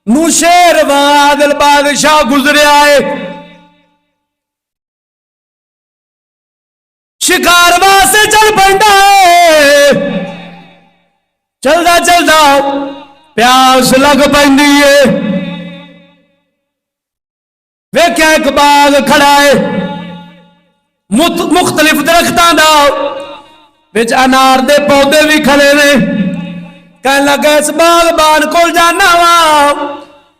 नूशेर आदिल बादशाह गुजरिया है, शिकार वास्ते चल पैंदा है। चलदा चलदा प्यास लग पैंदी है। वेख्या एक बाग खड़ा है, मुख्तलिफ दरख्तां दा, विच अनार दे पौधे भी खड़े ने। कह लगा इस बागबान को जाना वा,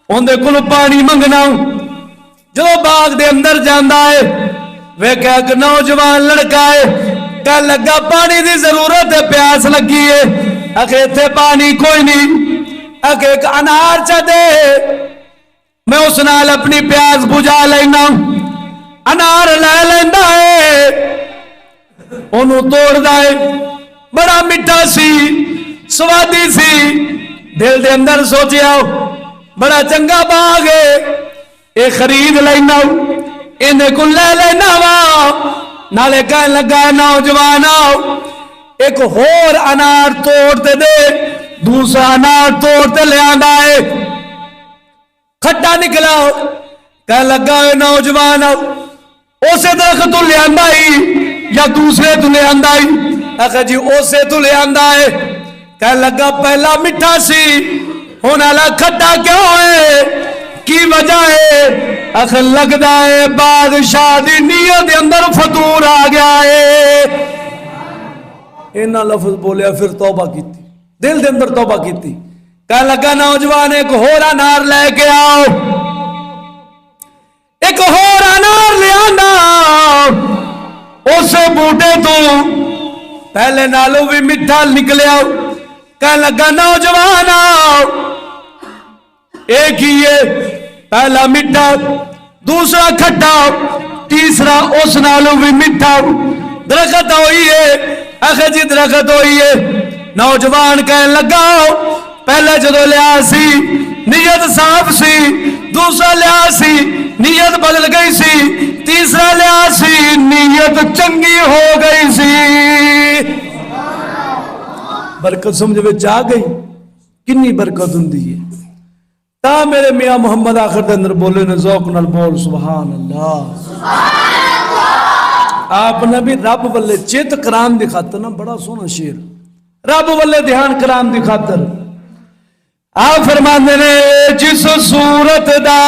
उहदे कोल पानी मंगना। जो बाग दे अंदर जांदा है, वेख्या एक नौजवान लड़का है। कह लगा पानी की जरूरत है, प्यास लगी है। आखे इत्थे पानी कोई नहीं, आखे एक अनार चा दे, मैं उस नाल अपनी प्यास बुझा लेना। अनार लै लेंदा है, ओनू तोड़दा है। बड़ा मिठा सी, स्वादी सी। दिल दे अंदर सोचिया बड़ा चंगा बाग है, ये खरीद लेना, इन्हें को ले लेना वा। नाले कह लगा नौजवान एक होर अनार तोड़ते दे। दूसरा अनार तोड़ते ले आंदा है, खट्टा निकला। कह लगा नौजवान उसे दरख्त तू ले आंदा ही या दूसरे तू ले आंदा ही? आखा जी उसे तू ले आंदा है। कह लगा पहला मिठा सी, हुण वाला खट्टा क्यों है, की वजह है? आखिर लगता है बादशाह की नीयत के अंदर फतूर आ गया है। इन्ना लफ्ज बोलिया, फिर तौबा की, दिल के अंदर तौबा की। कह लगा नौजवान एक होर अनार लेके आओ। एक होर अनार ले आना, उस बूटे तो पहले नालों भी मिठा निकलिया। कह लगा नौजवान एक ही है, पहला मिठा, दूसरा खट्टा, तीसरा उस नालों भी मिठा। दरख्त होई है, आखिर जी दरख्त होई है। नौजवान कह लगा पहले जो लिया सी नीयत साफ सी, दूसरा लिया सी नीयत बदल गई सी, तीसरा लिया सी नीयत चंगी हो गई सी। बरकत समझ में आ गई, किन्नी बरकत हुंदी है। ता मेरे मियां मुहम्मद आखिर के अंदर बोले ने, ज़ौक नाल बोल सुभान अल्लाह। आपने भी रब वाले चित करान दी खातर ना, बड़ा सोहना शेर, रब वाले ध्यान करान दी खातर आप फरमाते ने, जिस सूरत दा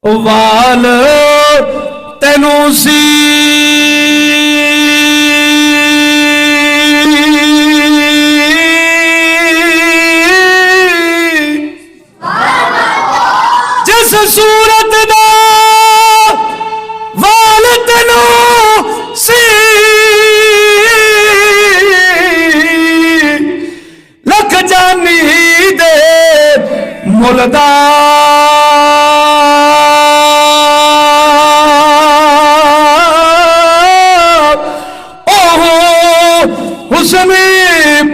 वाल तेनू सी, जिस सूरत दा वाल तेनू सी, लख जानी दे मुलदा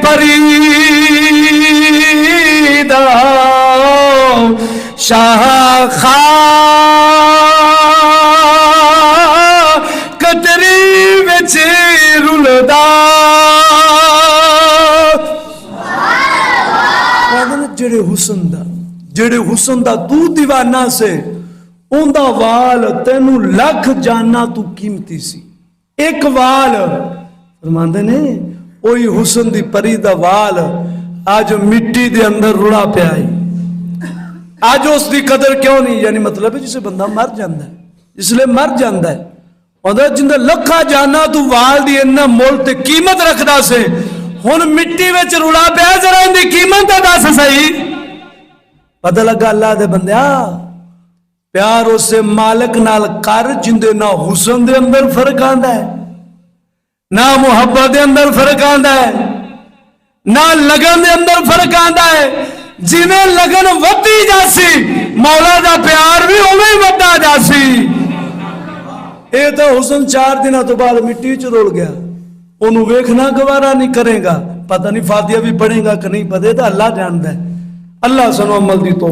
परीदा शाखा कतरी विच रुलदा। जेड़े हुसन दा तू दीवाना से, उनदा वाल तेनू लख जाना तू कीमती सी। एक वाल फरमांदे ने, ओही हुसन दी परी दा वाल आज मिट्टी दे अंदर रुड़ा पिया है। आज उसकी कदर क्यों नहीं? यानी मतलब है जिसे बंदा मर जाता है, इसलिए मर जाता है। और जिंदा लखा जाना तू वाल दी इन्ना मुल ते कीमत रखदा से, हुण मिट्टी विच रुड़ा पिया, जरा इनदी कीमत दस सही। पता लगा अल्लाह दे बंदिया, प्यार उससे मालिक नाल कर जिंदे ना हुसन दे अंदर फर्क आंदा है, ना मुहब्बत के अंदर फर्क आंदा है, ना लगन के अंदर फर्क आंदा है। जिवें लगन वधी जासी, मौला दा प्यार भी उवें वधा जासी। ये तो हुसन 4 दिन तो बाद मिट्टी च रुल गया, ओनू वेखना गवारा नहीं करेगा। पता नहीं फातिहा भी पढ़ेगा कि नहीं पढ़े, तो अल्लाह जानदा है। अल्लाह सानू अमल दी तौफीक